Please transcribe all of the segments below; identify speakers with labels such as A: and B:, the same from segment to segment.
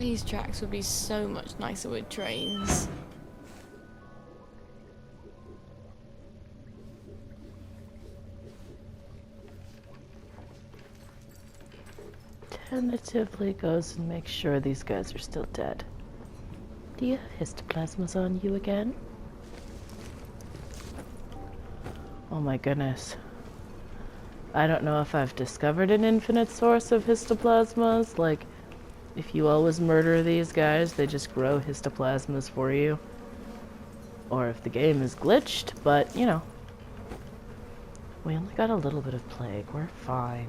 A: These tracks would be so much nicer with trains.
B: Tentatively goes and makes sure these guys are still dead. Do you have histoplasmas on you again? Oh my goodness. I don't know if I've discovered an infinite source of histoplasmas. Like, if you always murder these guys, they just grow histoplasmas for you. Or if the game is glitched, but, you know. We only got a little bit of plague. We're fine.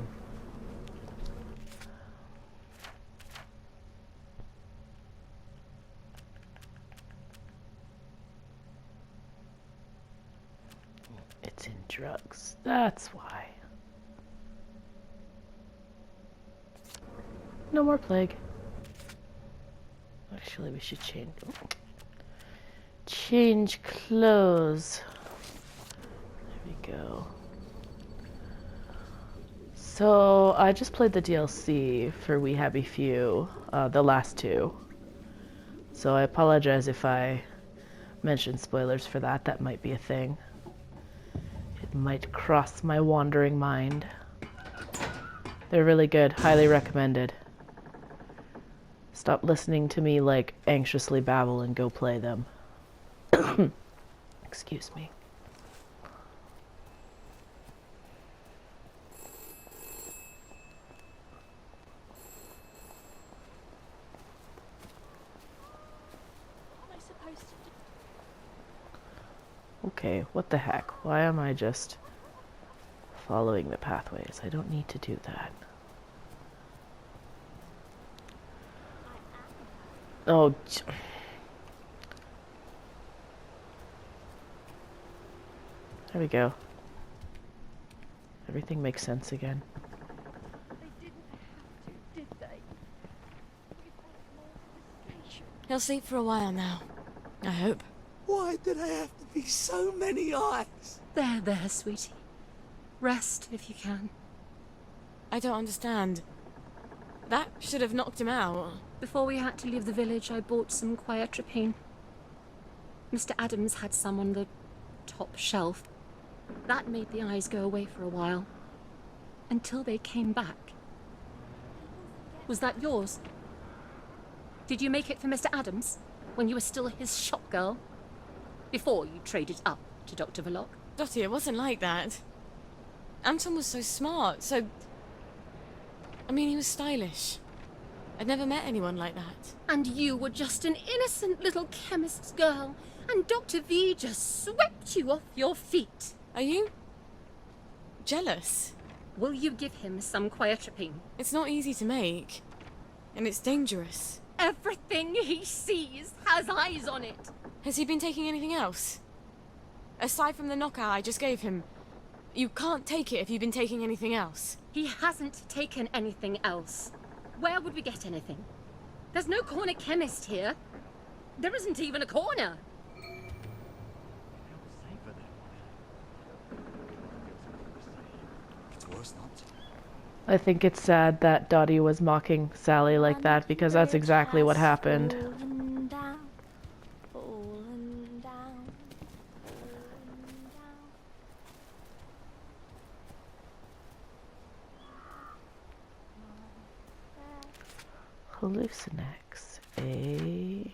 B: It's in drugs. That's why. No more plague. Actually, we should change clothes. There we go. So, I just played the DLC for We Happy Few, the last two. So I apologize if I mention spoilers for that. That might be a thing. It might cross my wandering mind. They're really good. Highly recommended. Stop listening to me, like, anxiously babble and go play them. Excuse me. Okay, what the heck? Why am I just following the pathways? I don't need to do that. Oh, there we go. Everything makes sense again.
C: They didn't have to, did they? We brought them all to the station.
A: He'll sleep for a while now. I hope.
D: Why did I have to be so many eyes?
C: There, sweetie. Rest if you can.
A: I don't understand. That should have knocked him out.
C: Before we had to leave the village, I bought some quietropine. Mr. Adams had some on the top shelf. That made the eyes go away for a while. Until they came back. Was that yours? Did you make it for Mr. Adams? When you were still his shop girl? Before you traded up to Dr. Verloc?
A: Dottie, it wasn't like that. Anton was so smart, so... I mean, he was stylish. I'd never met anyone like that.
C: And you were just an innocent little chemist's girl, and Dr. V just swept you off your feet.
A: Are you... jealous?
C: Will you give him some quietropine?
A: It's not easy to make. And it's dangerous.
C: Everything he sees has eyes on it.
A: Has he been taking anything else? Aside from the knockout I just gave him, you can't take it if you've been taking anything else.
C: He hasn't taken anything else. Where would we get anything? There's no corner chemist here. There isn't even a corner.
D: It's worse not.
B: I think it's sad that Dottie was mocking Sally like that, because that's exactly what happened.
A: Fallen down, fallen down,
B: Hallucinex. A...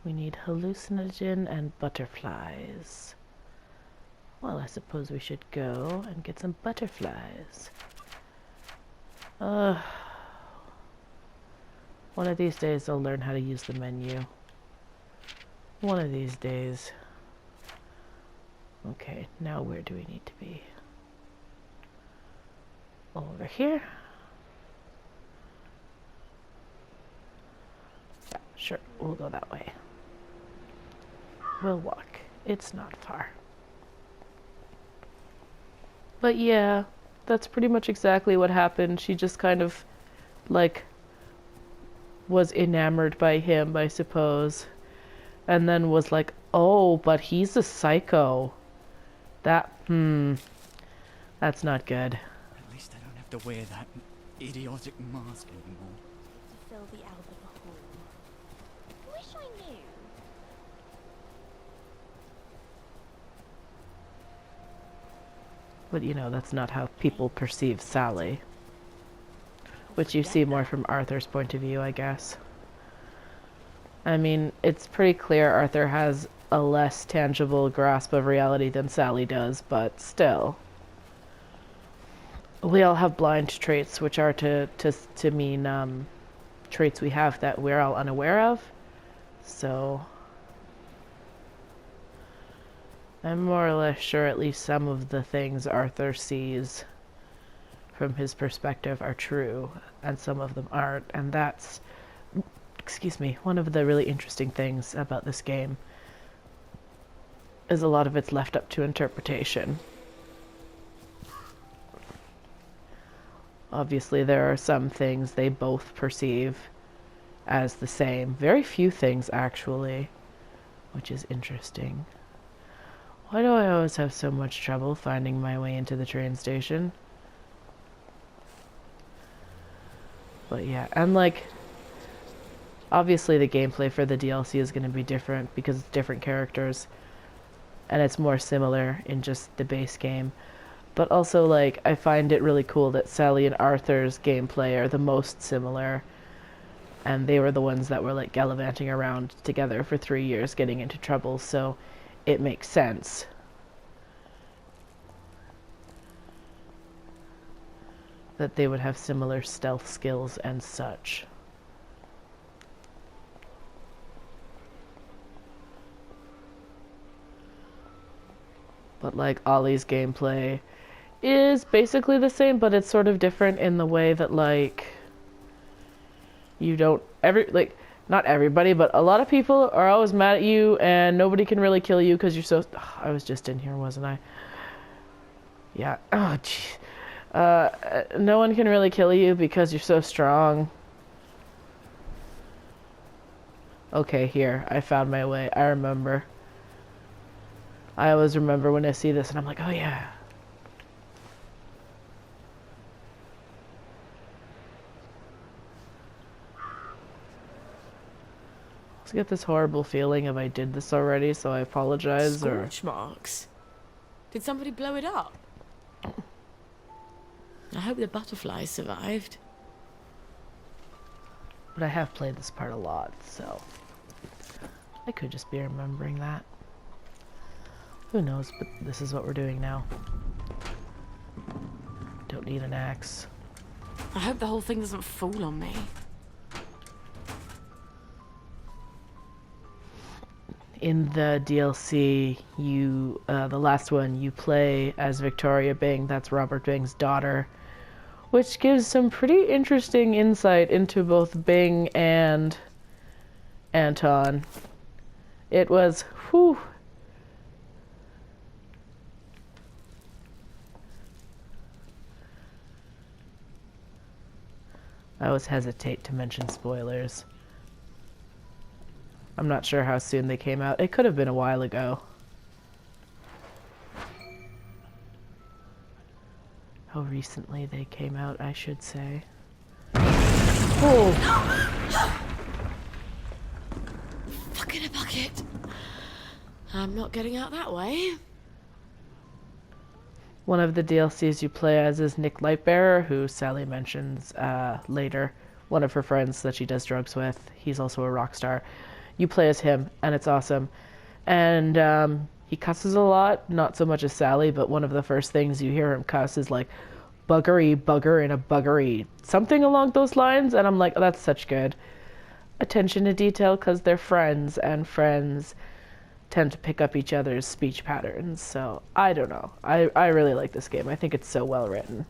B: We need hallucinogen and butterflies. Well, I suppose we should go and get some butterflies. One of these days I'll learn how to use the menu. One of these days. Okay, now where do we need to be? Over here? Yeah, sure, we'll go that way. We'll walk. It's not far. But yeah, that's pretty much exactly what happened. She just kind of, like, was enamored by him, I suppose. And then was like, oh, but he's a psycho. That That's not good.
E: At least I don't have to wear that idiotic mask anymore.
F: To fill the Albert Hall. Wish I knew.
B: But you know, that's not how people perceive Sally. Which you see more from Arthur's point of view, I guess. I mean, it's pretty clear Arthur has a less tangible grasp of reality than Sally does, but still. We all have blind traits, which are to mean traits we have that we're all unaware of. So I'm more or less sure at least some of the things Arthur sees from his perspective are true, and some of them aren't, and that's, excuse me, one of the really interesting things about this game is a lot of it's left up to interpretation. Obviously, there are some things they both perceive as the same. Very few things, actually, which is interesting. Why do I always have so much trouble finding my way into the train station? But yeah, and like, obviously the gameplay for the DLC is going to be different because it's different characters, and it's more similar in just the base game. But also, like, I find it really cool that Sally and Arthur's gameplay are the most similar, and they were the ones that were, like, gallivanting around together for 3 years getting into trouble, so it makes sense. That they would have similar stealth skills and such. But like Ollie's gameplay is basically the same, but it's sort of different in the way that like you don't not everybody, but a lot of people are always mad at you and nobody can really kill you because you're so I was just in here, wasn't I? Yeah. Oh gee. No one can really kill you because you're so strong. Okay, here. I found my way. I remember. I always remember when I see this and I'm like, oh yeah. I get this horrible feeling of I did this already, so I apologize.
A: Scorch marks? Did somebody blow it up? I hope the butterflies survived.
B: But I have played this part a lot, so I could just be remembering that. Who knows, but this is what we're doing now. Don't need an axe.
A: I hope the whole thing doesn't fall on me.
B: In the DLC, the last one, you play as Victoria Byng. That's Robert Byng's daughter, which gives some pretty interesting insight into both Byng and Anton. It was, whew. I always hesitate to mention spoilers. I'm not sure how soon they came out. It could have been a while ago. How recently they came out, I should say. Oh!
A: Fuck in a bucket. I'm not getting out that way.
B: One of the DLCs you play as is Nick Lightbearer, who Sally mentions later. One of her friends that she does drugs with. He's also a rock star. You play as him, and it's awesome. And he cusses a lot, not so much as Sally, but one of the first things you hear him cuss is like, buggery, bugger, and a buggery. Something along those lines, and I'm like, oh, that's such good attention to detail, because they're friends, and friends tend to pick up each other's speech patterns, so I don't know. I really like this game. I think it's so well written.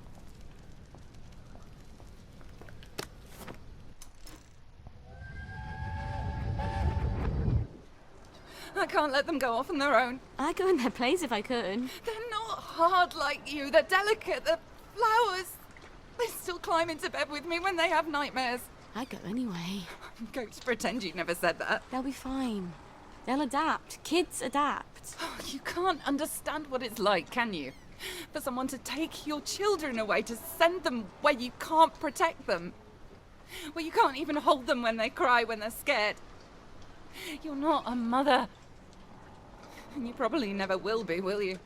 G: I can't let them go off on their own.
A: I'd go in their place if I could.
G: They're not hard like you. They're delicate. They're flowers. They still climb into bed with me when they have nightmares.
A: I'd go anyway.
G: I'm going to pretend you never said that.
A: They'll be fine. They'll adapt. Kids adapt.
G: Oh, you can't understand what it's like, can you? For someone to take your children away, to send them where you can't protect them. Where you can't even hold them when they cry, when they're scared. You're not a mother. And you probably never will be, will you?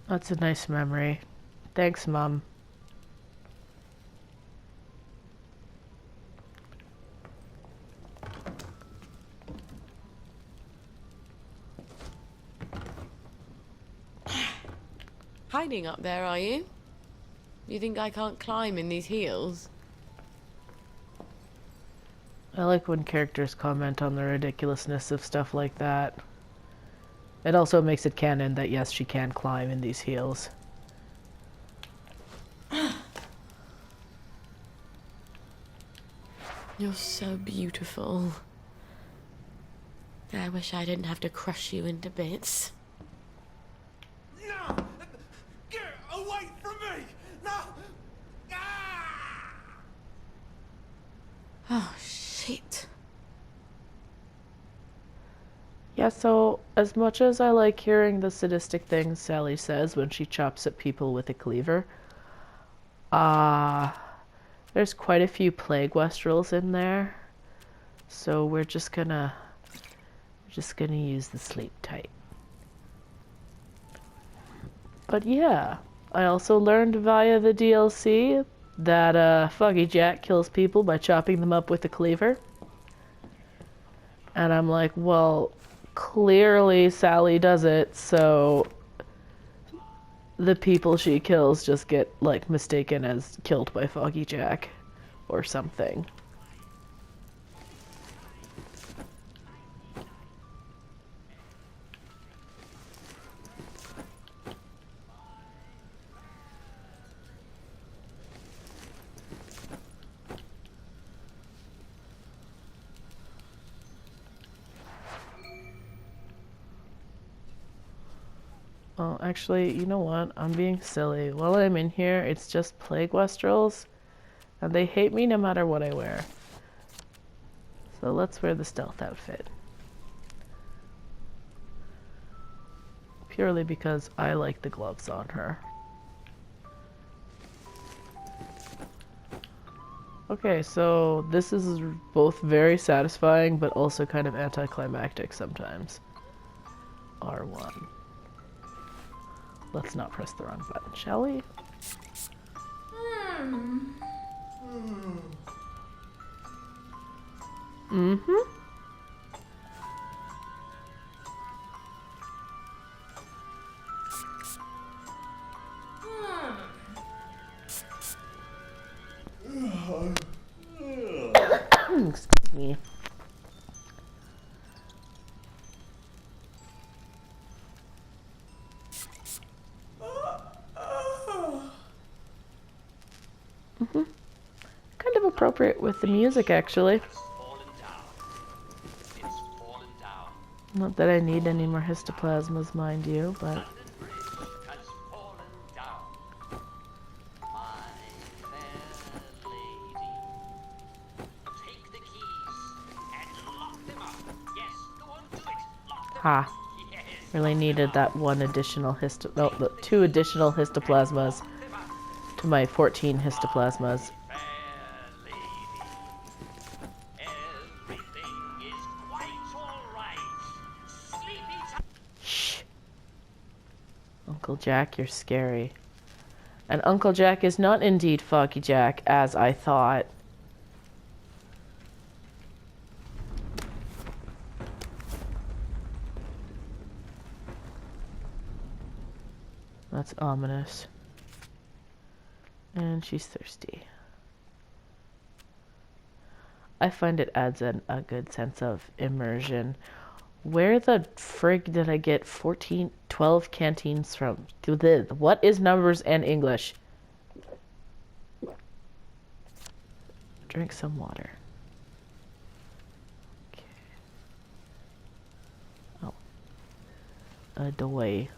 B: That's a nice memory. Thanks, Mom.
A: Hiding up there, are you? You think I can't climb in these heels?
B: I like when characters comment on the ridiculousness of stuff like that. It also makes it canon that yes, she can climb in these heels.
A: You're so beautiful. I wish I didn't have to crush you into bits.
D: No! Get away from me! No! Ah!
A: Oh, shit.
B: Yeah, so as much as I like hearing the sadistic things Sally says when she chops at people with a cleaver, there's quite a few plague Westrels in there. So we're just gonna use the sleep tight. But yeah, I also learned via the DLC that Foggy Jack kills people by chopping them up with a cleaver. And I'm like, well, clearly Sally does it, so the people she kills just get, like, mistaken as killed by Foggy Jack or something. Oh, actually, you know what? I'm being silly. While I'm in here, it's just plague Westrels, and they hate me no matter what I wear. So let's wear the stealth outfit. Purely because I like the gloves on her. Okay, so this is both very satisfying, but also kind of anticlimactic sometimes. R1. Let's not press the wrong button, shall we? Mm-hmm. Excuse me. Mm-hmm. Kind of appropriate with the music, actually. Not that I need any more histoplasmas, mind you, but... Ha. Really needed that one additional the 2 additional histoplasmas to my 14 histoplasmas. Shh. Uncle Jack, you're scary. And Uncle Jack is not indeed Foggy Jack, as I thought. That's ominous. And she's thirsty. I find it adds a good sense of immersion. Where the frig did I get 12 canteens from? What is numbers and English? Drink some water. Okay. Oh. A doy.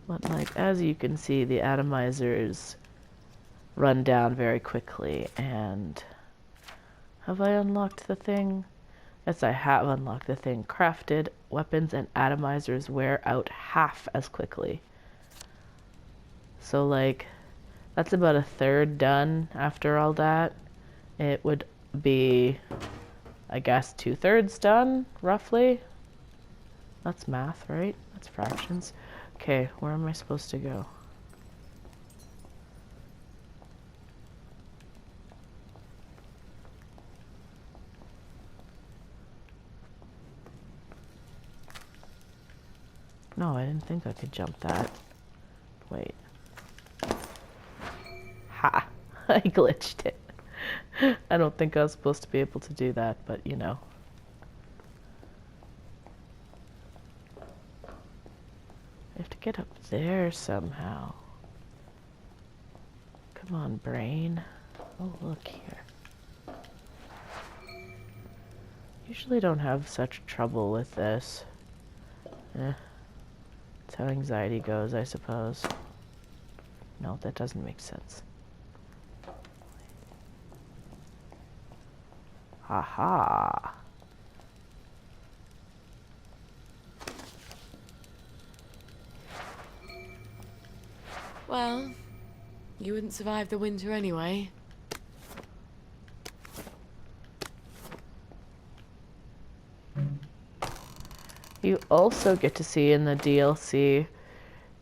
B: What like, as you can see, the atomizers run down very quickly. And have I unlocked the thing? Yes, I have unlocked the thing. Crafted weapons and atomizers wear out half as quickly. So, like, that's about a third done after all that. It would be, I guess, 2/3 done, roughly. That's math, right? That's fractions. Okay, where am I supposed to go? No, I didn't think I could jump that. Wait. Ha! I glitched it. I don't think I was supposed to be able to do that, but you know. I have to get up there somehow. Come on, brain. Oh, look here. Usually don't have such trouble with this. That's how anxiety goes, I suppose. No, that doesn't make sense. Haha.
A: Well, you wouldn't survive the winter anyway.
B: You also get to see in the DLC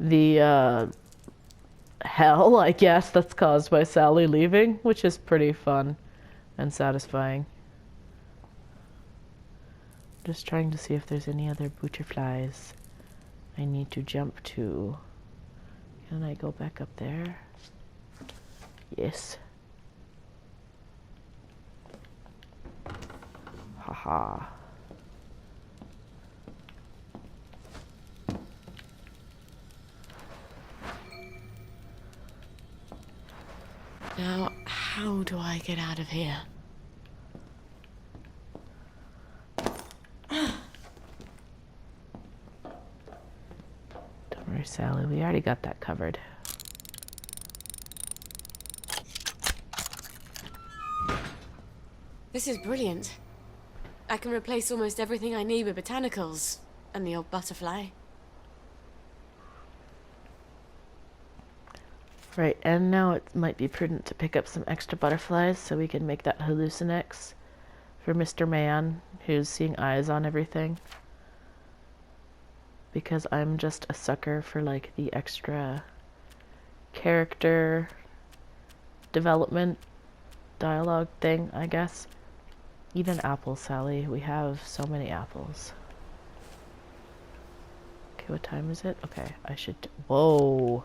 B: the hell, I guess, that's caused by Sally leaving, which is pretty fun and satisfying. Just trying to see if there's any other butterflies I need to jump to. Can I go back up there? Yes. Haha.
A: Now, how do I get out of here?
B: Don't worry, Sally, we already got that covered.
A: This is brilliant. I can replace almost everything I need with botanicals, and the old butterfly.
B: Right, and now it might be prudent to pick up some extra butterflies so we can make that hallucinex for Mr. Man, who's seeing eyes on everything. Because I'm just a sucker for, like, the extra character development dialogue thing, I guess. Eat an apple, Sally. We have so many apples. Okay, what time is it? Okay, I should... Whoa!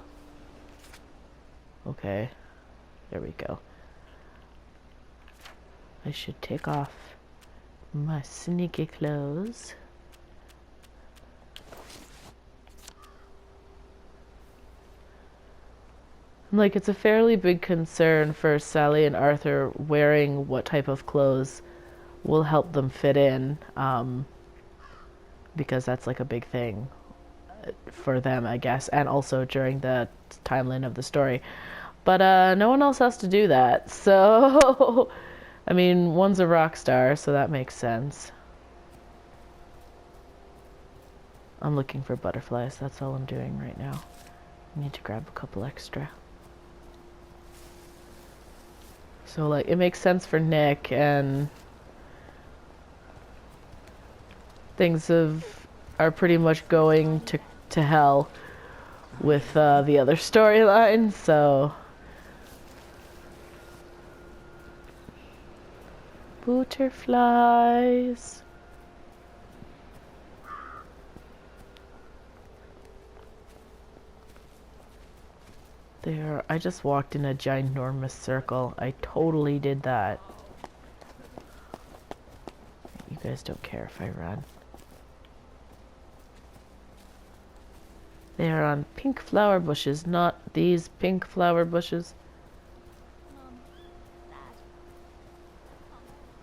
B: Okay, there we go. I should take off my sneaky clothes. Like, it's a fairly big concern for Sally and Arthur wearing what type of clothes will help them fit in, because that's like a big thing for them, I guess, and also during the timeline of the story. But no one else has to do that, so I mean, one's a rock star, so that makes sense. I'm looking for butterflies, that's all I'm doing right now. I need to grab a couple extra. So, like, it makes sense for Nick, and things are pretty much going to hell with the other storyline, so... Butterflies. There, I just walked in a ginormous circle. I totally did that. You guys don't care if I run. They are on pink flower bushes, not these pink flower bushes.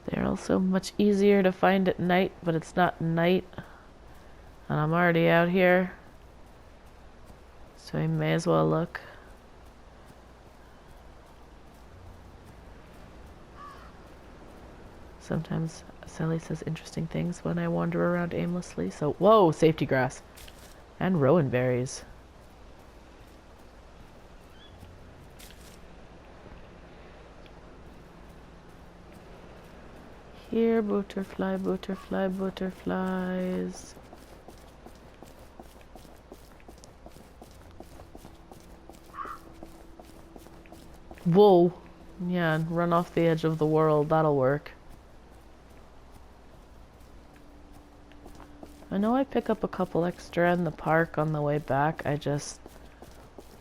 B: They're also much easier to find at night, but it's not night. And I'm already out here. So we may as well look. Sometimes Sally says interesting things when I wander around aimlessly. So, whoa, safety grass. And rowan berries. Here, butterfly, butterfly, butterflies. Whoa. Yeah, run off the edge of the world. That'll work. I know I pick up a couple extra in the park on the way back. I just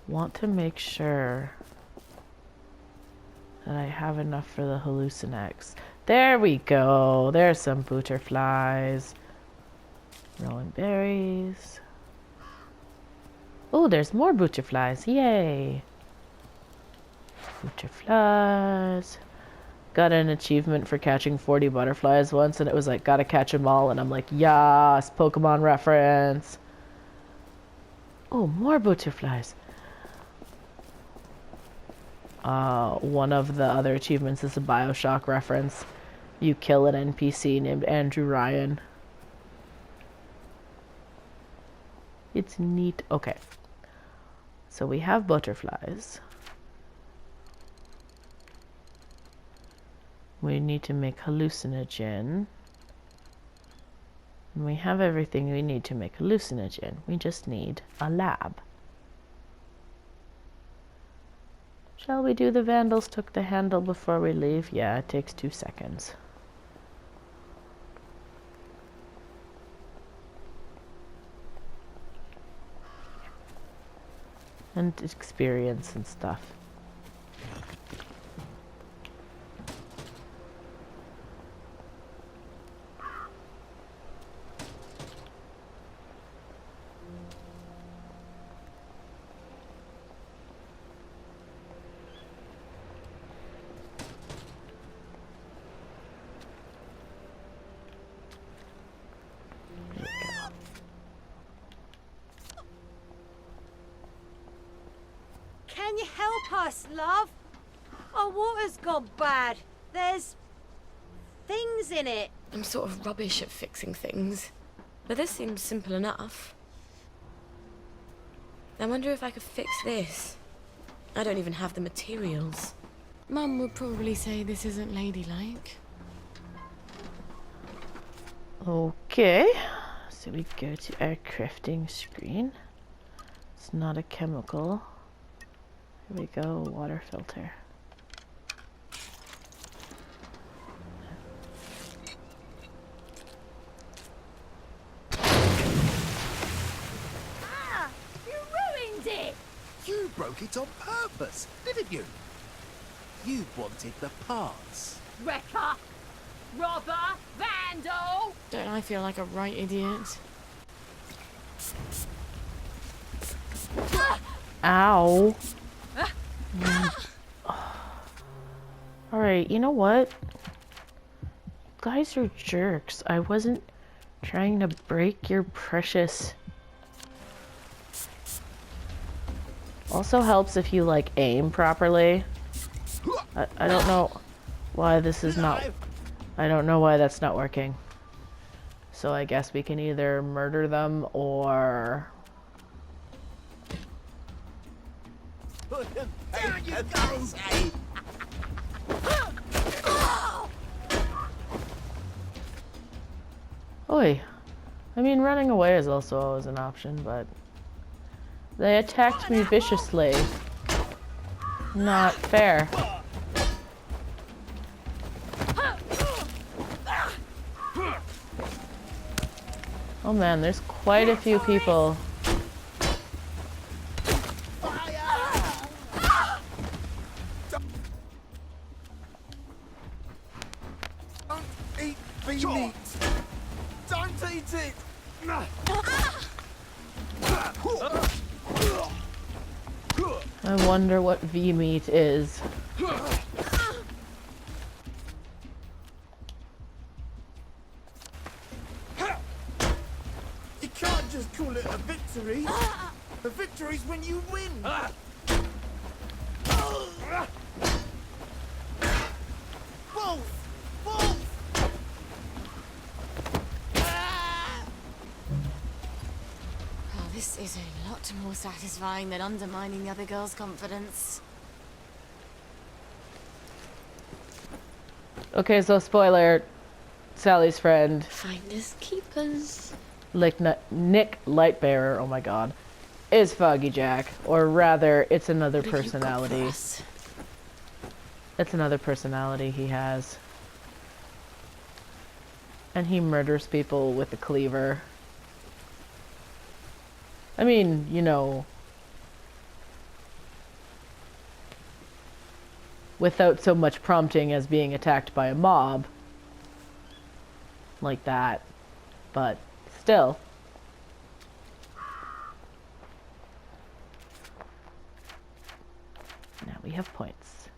B: want to make sure that I have enough for the hallucinax. There we go. There's some butterflies. Rolling berries. Oh, there's more butterflies. Yay. Butterflies. Got an achievement for catching 40 butterflies once, and it was like, gotta catch them all, and I'm like, yas, Pokemon reference. Oh, more butterflies. One of the other achievements is a Bioshock reference. You kill an NPC named Andrew Ryan. It's neat. Okay. So we have butterflies. We need to make hallucinogen. And we have everything we need to make hallucinogen. We just need a lab. Shall we do the Vandals took the handle before we leave? Yeah, it takes 2 seconds. And experience and stuff.
F: Can you help us, love? Our water's gone bad. There's things in it.
A: I'm sort of rubbish at fixing things, but this seems simple enough. I wonder if I could fix this. I don't even have the materials. Mum would probably say this isn't ladylike.
B: Okay, so we go to our crafting screen. It's not a chemical. Here we go, water filter.
F: Ah! You ruined it!
D: You broke it on purpose, didn't you? You wanted the parts.
F: Wrecker! Robber! Vandal!
A: Don't I feel like a right idiot?
B: Ow. Alright, you know what? You guys are jerks. I wasn't trying to break your precious... Also helps if you, like, aim properly. I don't know why this is not... I don't know why that's not working. So I guess we can either murder them or...
D: There you go!
B: Oi. I mean, running away is also always an option, but... They attacked me viciously. Not fair. Oh man, there's quite a few people.
D: Don't eat the meat! Don't eat it!
B: I wonder what V-meat is.
D: You can't just call it a victory. The victory's when you win! Wolf! Wolf!
A: Oh, this is a lot more satisfying than undermining the other girl's confidence.
B: Okay, so spoiler, Sally's friend,
A: Finders keepers.
B: Nick Lightbearer, oh my god, is Foggy Jack. Or rather, it's another
A: What have you got for
B: personality.
A: us?
B: It's another personality he has. And he murders people with a cleaver. I mean, you know, without so much prompting as being attacked by a mob. Like that. But still. Now we have points.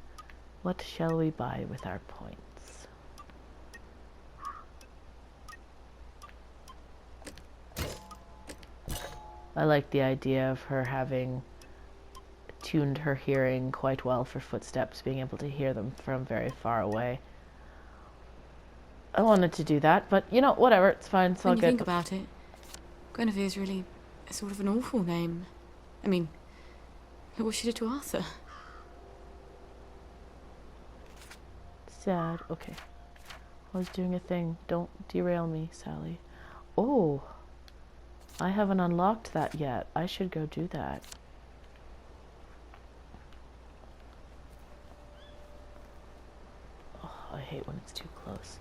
B: What shall we buy with our points? I like the idea of her having tuned her hearing quite well for footsteps, being able to hear them from very far away. I wanted to do that, but you know, whatever, it's fine, it's all
A: When you
B: good.
A: think about it, Guinevere's really a sort of an awful name. I mean, look what she did to Arthur.
B: Sad. Okay. I was doing a thing. Don't derail me, Sally. Oh. I haven't unlocked that yet. I should go do that. Oh, I hate when it's too close.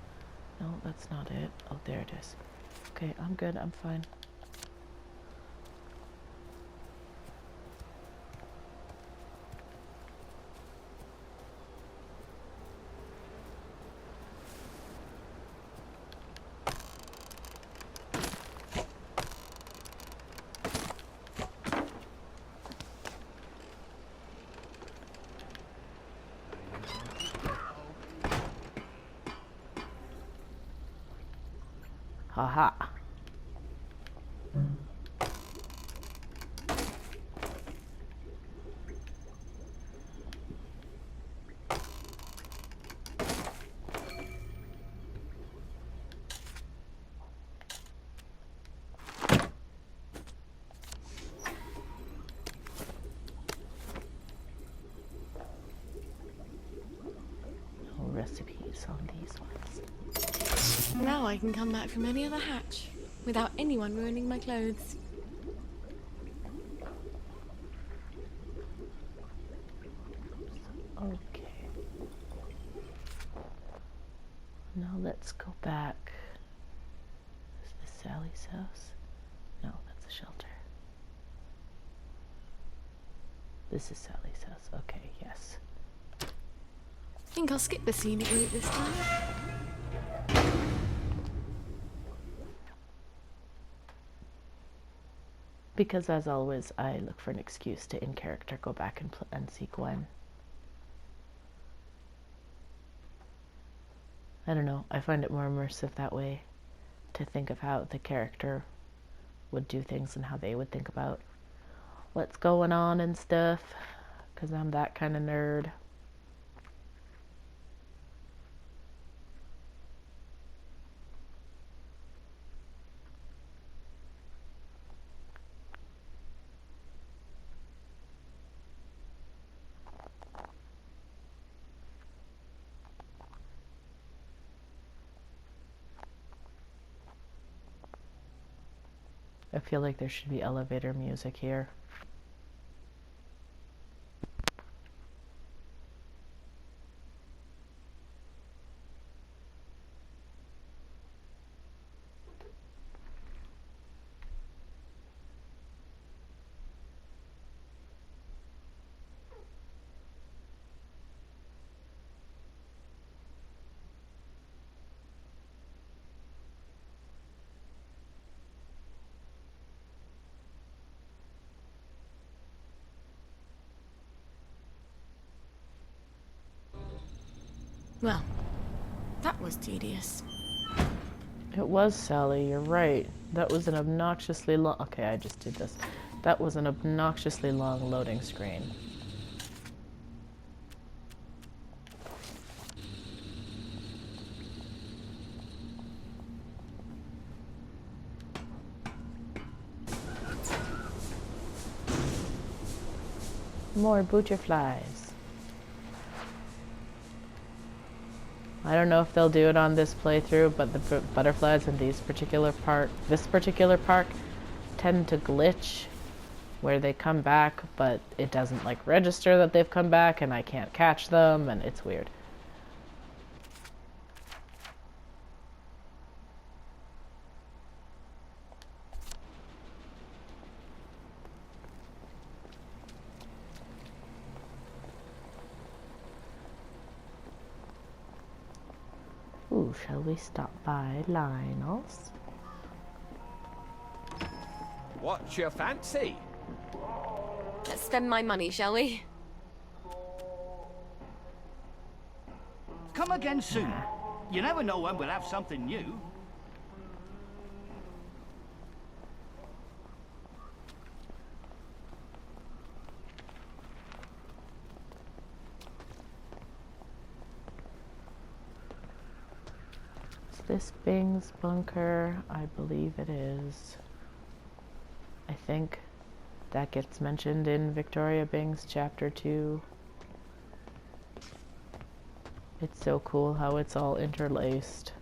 B: No, that's not it. Oh, there it is. Okay, I'm good. I'm fine. Haha. No recipes on these ones.
A: Now I can come back from any other hatch without anyone ruining my clothes.
B: Okay. Now let's go back. Is this Sally's house? No, that's a shelter. This is Sally's house. Okay, yes.
A: I think I'll skip the scenic route this time.
B: Because as always, I look for an excuse to in character go back and see Gwen. I don't know, I find it more immersive that way, to think of how the character would do things and how they would think about what's going on and stuff, because I'm that kind of nerd. I feel like there should be elevator music here.
A: Well, that was tedious.
B: It was, Sally, you're right. That was an obnoxiously long... Okay, I just did this. That was an obnoxiously long loading screen. More butterflies. I don't know if they'll do it on this playthrough, but the butterflies in this particular park tend to glitch where they come back, but it doesn't like register that they've come back and I can't catch them, and it's weird. Ooh, shall we stop by Lionel's?
H: What's your fancy?
A: Let's spend my money, shall we?
I: Come again soon. You never know when we'll have something new.
B: Is this Bing's bunker? I believe it is. I think that gets mentioned in Victoria Bing's chapter 2. It's so cool how it's all interlaced.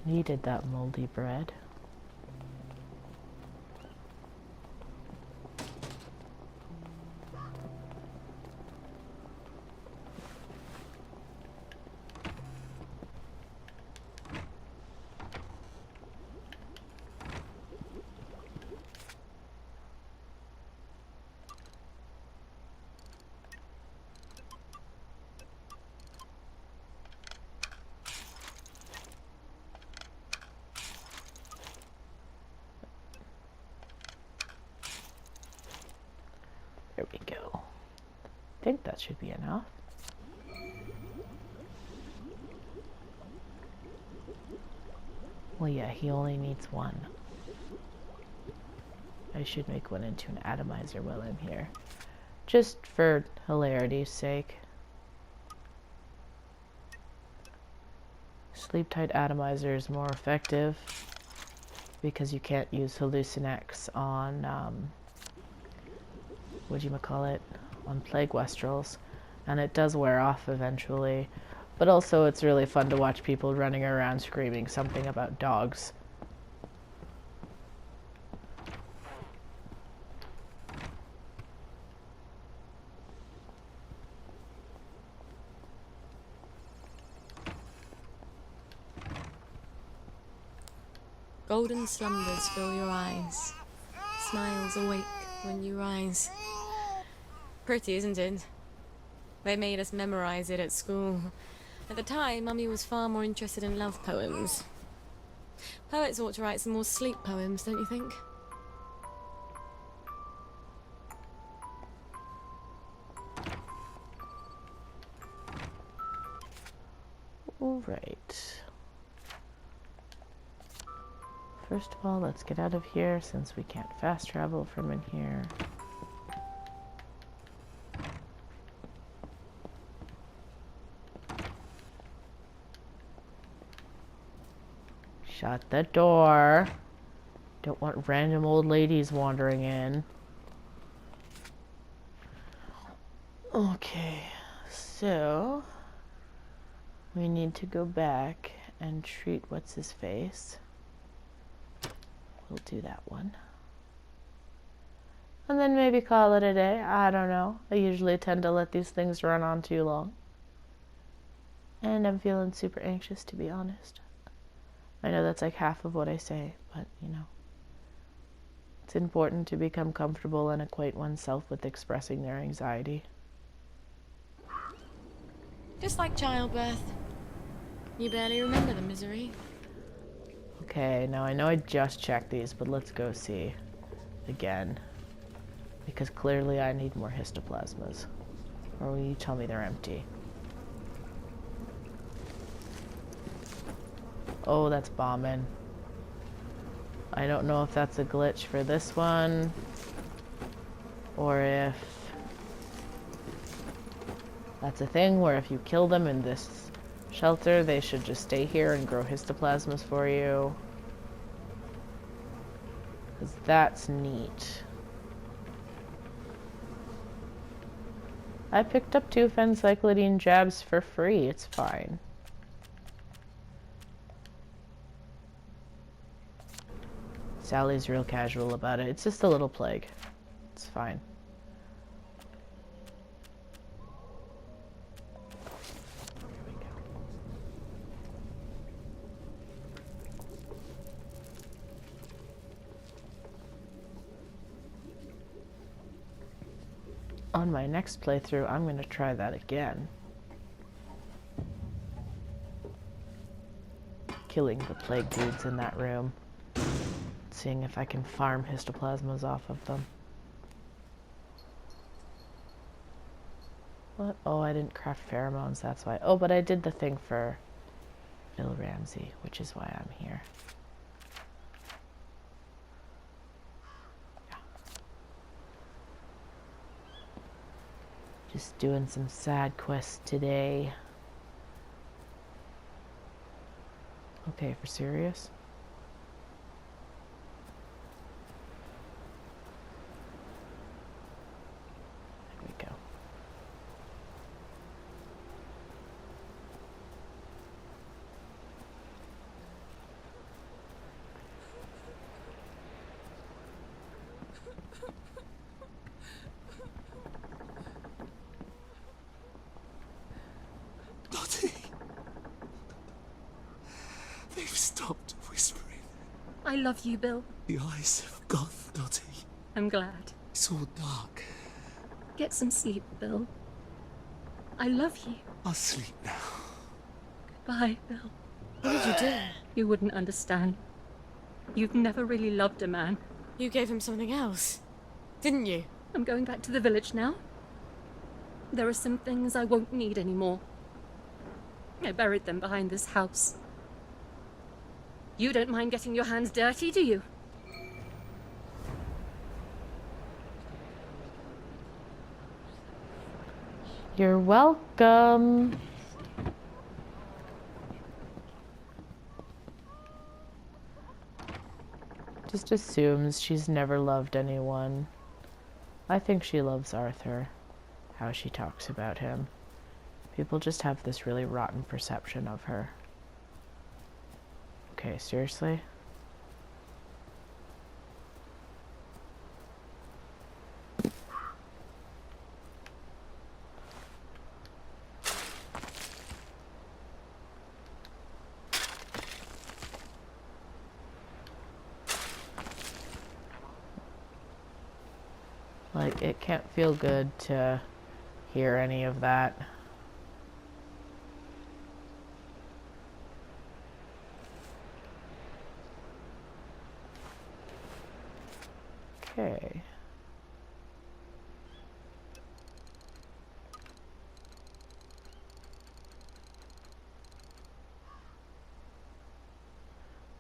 B: Needed that moldy bread. There we go. I think that should be enough. Well, yeah, he only needs one. I should make one into an atomizer while I'm here. Just for hilarity's sake. Sleep-tight atomizer is more effective because you can't use hallucinax on whatchamacallit, on plague westrels, and it does wear off eventually, but also it's really fun to watch people running around screaming something about dogs.
A: Golden slumbers fill your eyes. Smiles awake when you rise. Pretty, isn't it? They made us memorize it at school. At the time, Mummy was far more interested in love poems. Poets ought to write some more sleep poems, don't you think?
B: All right. First of all, let's get out of here since we can't fast travel from in here. Shut the door. Don't want random old ladies wandering in. Okay, so we need to go back and treat what's his face. We'll do that one. And then maybe call it a day. I don't know. I usually tend to let these things run on too long. And I'm feeling super anxious, to be honest. I know that's like half of what I say, but you know. It's important to become comfortable and acquaint oneself with expressing their anxiety.
A: Just like childbirth. You barely remember the misery.
B: Okay, now I know I just checked these, but let's go see again. Because clearly I need more histoplasmas. Or will you tell me they're empty? Oh, that's bombing. I don't know if that's a glitch for this one, or if that's a thing where if you kill them in this shelter, they should just stay here and grow histoplasmas for you. Because that's neat. I picked up 2 phencyclidine jabs for free. It's fine. Sally's real casual about it. It's just a little plague. It's fine. Here we go. On my next playthrough, I'm going to try that again. Killing the plague dudes in that room. Seeing if I can farm histoplasmas off of them. What? Oh, I didn't craft pheromones, that's why. Oh, but I did the thing for Bill Ramsey, which is why I'm here. Yeah. Just doing some side quests today. Okay, for serious? There we go.
D: Lottie. They've stopped whispering.
C: I love you, Bill.
D: The eyes have gone, Lottie.
C: I'm glad.
D: It's all dark.
C: Get some sleep, Bill. I love you.
D: I'll sleep now.
C: Goodbye, Bill.
A: What did you do?
C: You wouldn't understand. You've never really loved a man.
A: You gave him something else, didn't you?
C: I'm going back to the village now. There are some things I won't need anymore. I buried them behind this house. You don't mind getting your hands dirty, do you?
B: You're welcome. Just assumes she's never loved anyone. I think she loves Arthur. How she talks about him. People just have this really rotten perception of her. Okay, seriously? Like, it can't feel good to hear any of that. Okay.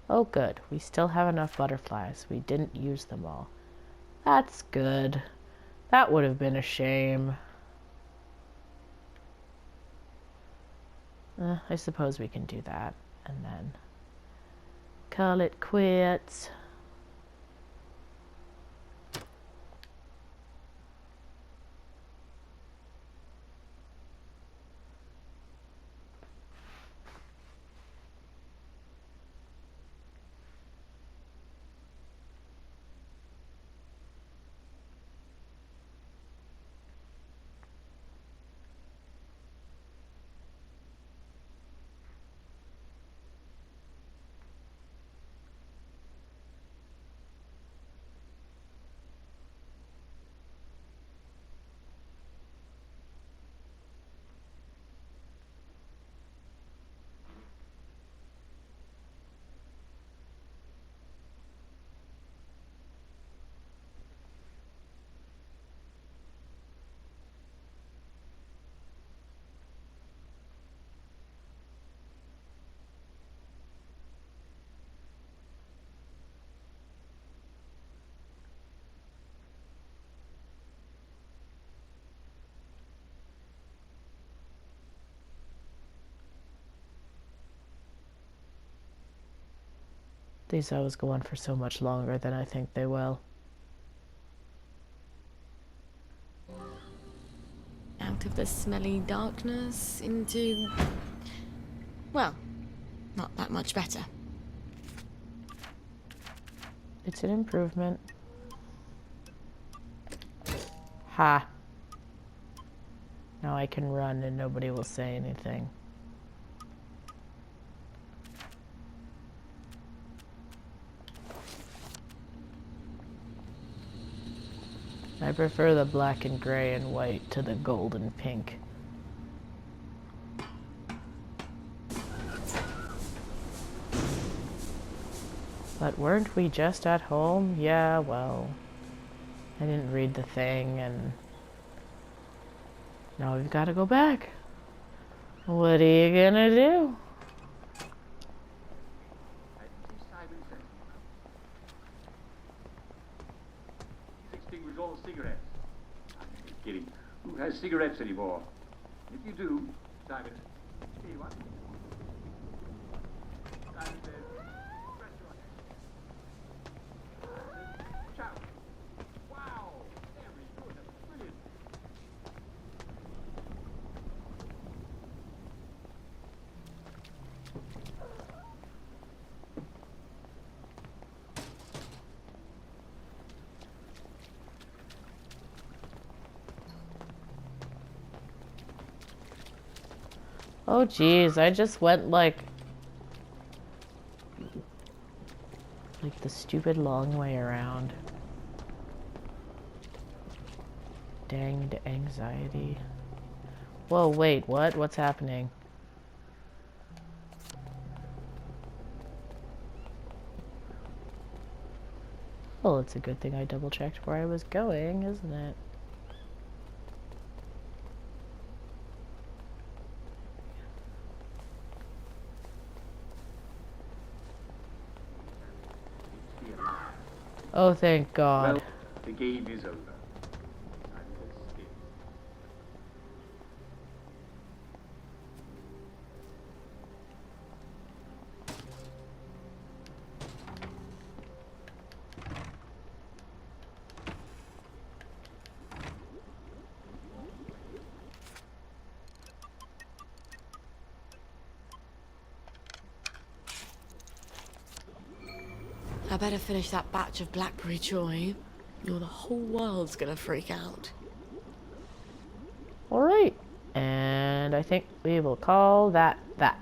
B: Oh, good. We still have enough butterflies. We didn't use them all. That's good. That would have been a shame. I suppose we can do that and then call it quits. These always go on for so much longer than I think they will.
A: Out of the smelly darkness into, well, not that much better.
B: It's an improvement. Ha! Now I can run and nobody will say anything. I prefer the black and gray and white to the gold and pink. But weren't we just at home? Yeah, well, I didn't read the thing and now we've got to go back. What are you gonna do?
J: Extinguish all the cigarettes. I'm just kidding. Who has cigarettes anymore? If you do, Simon. Here you are. Simon says, press your hand. Ciao. Wow. Very good. That's brilliant.
B: Oh geez, I just went like the stupid long way around. Danged anxiety. Whoa, wait, what? What's happening? Well, it's a good thing I double checked where I was going, isn't it? Oh, thank God.
J: Well, the game is over.
A: I better finish that batch of blackberry joy, or the whole world's gonna freak out.
B: Alright, and I think we will call that that.